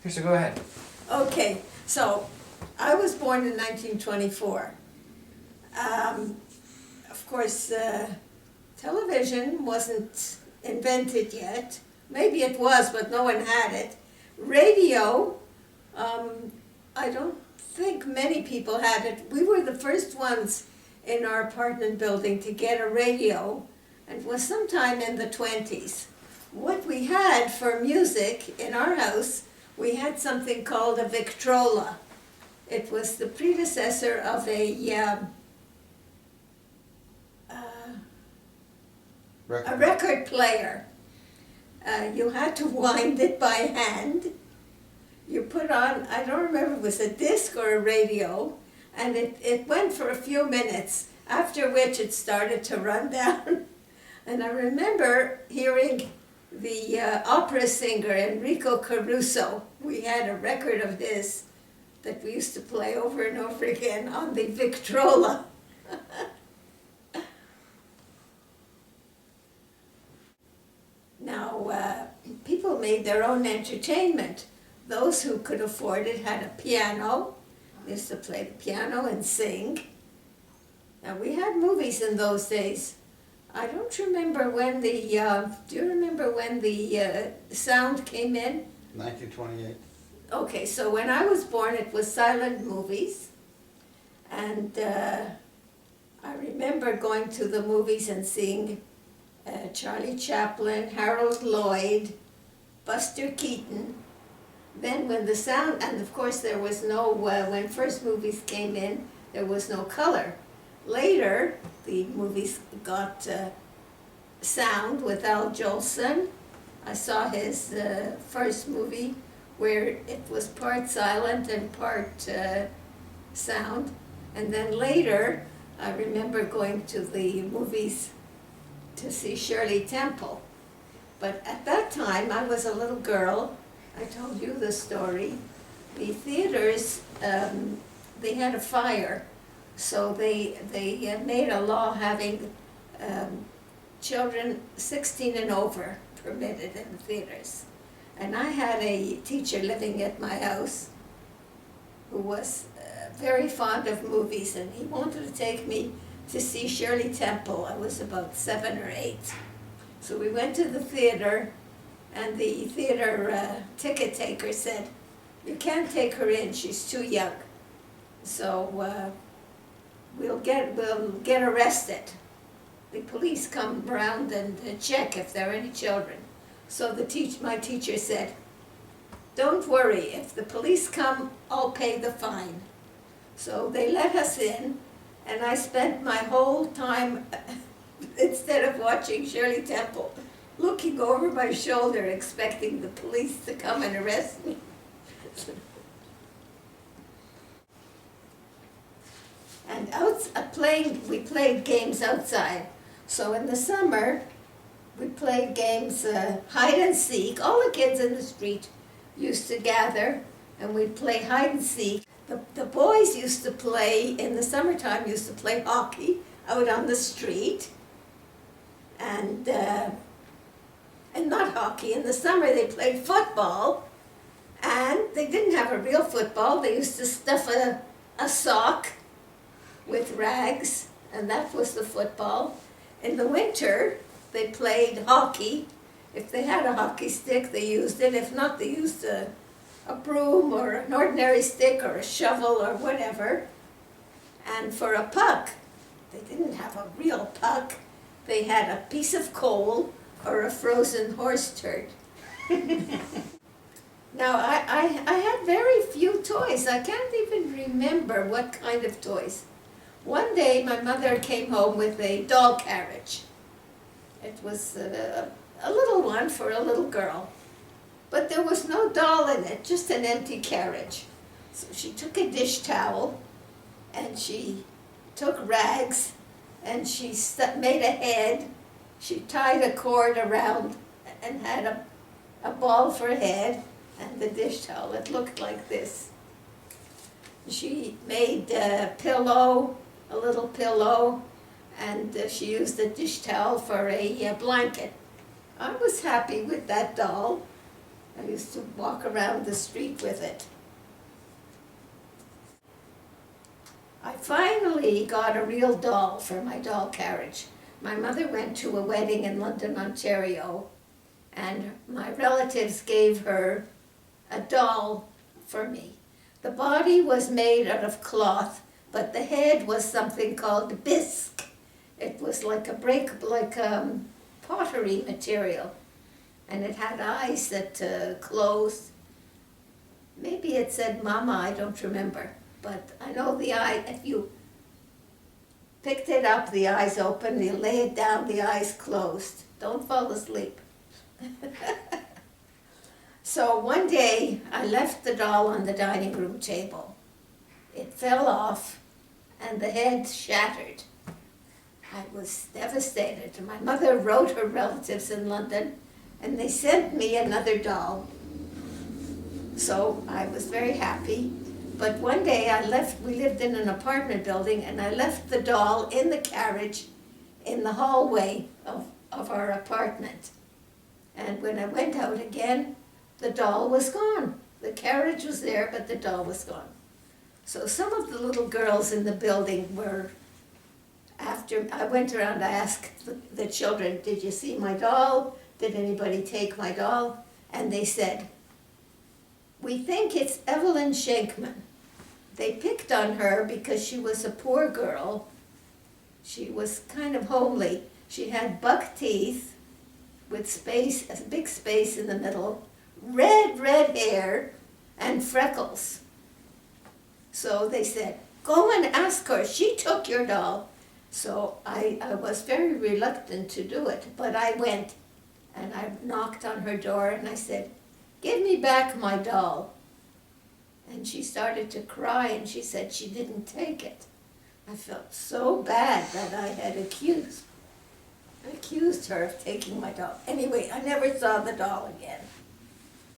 Okay, so go ahead. Okay, so I was born in 1924. Of course, television wasn't invented yet. Maybe it was, but no one had it. Radio, I don't think many people had it. We were the first ones in our apartment building to get a radio, and it was sometime in the 20s. What we had for music in our house, we had something called a Victrola. It was the predecessor of a record player. You had to wind it by hand. You put on, I don't remember if it was a disc or a radio, and it went for a few minutes, after which it started to run down. And I remember hearing the opera singer Enrico Caruso. We had a record of his that we used to play over and over again on the Victrola. Now, people made their own entertainment. Those who could afford it had a piano. They used to play the piano and sing. Now, we had movies in those days. I don't remember when the, do you remember when the sound came in? 1928. Okay, so when I was born, it was silent movies. And I remember going to the movies and seeing Charlie Chaplin, Harold Lloyd, Buster Keaton. Then when the sound, and of course there was no, when first movies came in, there was no color. Later, the movies got sound with Al Jolson. I saw his first movie where it was part silent and part sound. And then later, I remember going to the movies to see Shirley Temple. But at that time, I was a little girl. I told you the story. The theaters, they had a fire, so they made a law having children 16 and over permitted in the theaters. And I had a teacher living at my house who was very fond of movies, and he wanted to take me to see Shirley Temple. I was about 7 or 8. So we went to the theater, and the theater ticket taker said, "You can't take her in, she's too young. So we'll get arrested. The police come around and check if there are any children." So my teacher said, "Don't worry, if the police come, I'll pay the fine." So they let us in, and I spent my whole time, instead of watching Shirley Temple, looking over my shoulder, expecting the police to come and arrest me. And we played games outside. So in the summer, we played games, hide and seek. All the kids in the street used to gather, and we'd play hide and seek. The boys used to play, in the summertime, used to play hockey out on the street. And not hockey. In the summer, they played football. And they didn't have a real football. They used to stuff a sock with rags, and that was the football. In the winter, they played hockey. If they had a hockey stick, they used it. If not, they used a broom or an ordinary stick or a shovel or whatever. And for a puck, they didn't have a real puck. They had a piece of coal or a frozen horse turd. Now, I had very few toys. I can't even remember what kind of toys. One day, my mother came home with a doll carriage. It was a little one for a little girl. But there was no doll in it, just an empty carriage. So she took a dish towel, and she took rags, and she made a head. She tied a cord around and had a ball for a head, and the dish towel. It looked like this. She made a pillow, a little pillow, and she used the dish towel for a blanket. I was happy with that doll. I used to walk around the street with it. I finally got a real doll for my doll carriage. My mother went to a wedding in London, Ontario, and my relatives gave her a doll for me. The body was made out of cloth, but the head was something called bisque. It was like pottery material, and it had eyes that closed. Maybe it said Mama, I don't remember, but I know the eye, if you picked it up, the eyes open, you lay it down, the eyes closed. Don't fall asleep. So one day I left the doll on the dining room table. It fell off and the head shattered. I was devastated. My mother wrote her relatives in London and they sent me another doll. So I was very happy. But one day we lived in an apartment building, and I left the doll in the carriage in the hallway of our apartment. And when I went out again, the doll was gone. The carriage was there, but the doll was gone. So some of the little girls in the building were, after I went around, I asked the children, did you see my doll? Did anybody take my doll? And they said, we think it's Evelyn Schenkman. They picked on her because she was a poor girl. She was kind of homely. She had buck teeth with space, a big space in the middle, red hair, and freckles. So they said, go and ask her, she took your doll. So I was very reluctant to do it, but I went and I knocked on her door and I said, give me back my doll. And she started to cry and she said she didn't take it. I felt so bad that I had accused her of taking my doll. Anyway, I never saw the doll again.